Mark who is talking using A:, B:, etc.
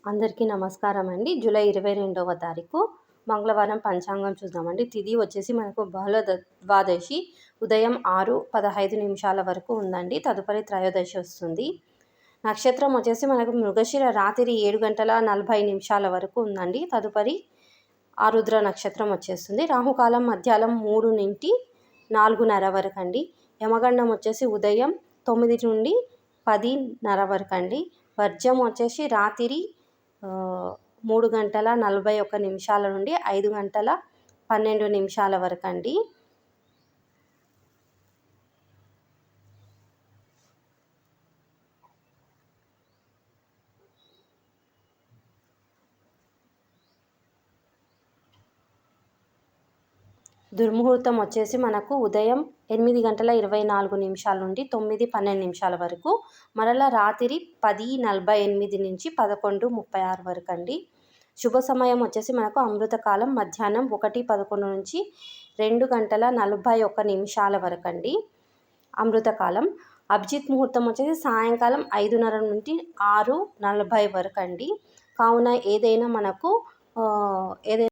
A: అందరికీ నమస్కారం అండి. జూలై 22వ తారీఖు మంగళవారం పంచాంగం చూద్దామండి. తిథి వచ్చేసి మనకు బహుళ ద్వాదశి ఉదయం 6:15 వరకు ఉందండి. తదుపరి త్రయోదశి వస్తుంది. నక్షత్రం వచ్చేసి మనకు మృగశిర రాత్రి 7:40 వరకు ఉందండి. తదుపరి ఆరుద్ర నక్షత్రం వచ్చేస్తుంది. రాహుకాలం మధ్యాహ్నం 3 నుండి 4:30 వరకు అండి. యమగండం వచ్చేసి ఉదయం 9 నుండి 10:30 వరకు అండి. వర్జం వచ్చేసి రాత్రి 3:41 నుండి 5:12 వరకు అండి. దుర్ముహూర్తం వచ్చేసి మనకు ఉదయం 8:24 నుండి 9:12 వరకు, మరలా రాత్రి 10:48 నుంచి 11:36 వరకు అండి. శుభ సమయం వచ్చేసి మనకు అమృతకాలం మధ్యాహ్నం 1:11 నుంచి 2:41 వరకు అండి అమృతకాలం. అభిజిత్ ముహూర్తం వచ్చేసి సాయంకాలం 5:30 నుండి 6:40 వరకు అండి. కావున ఏదైనా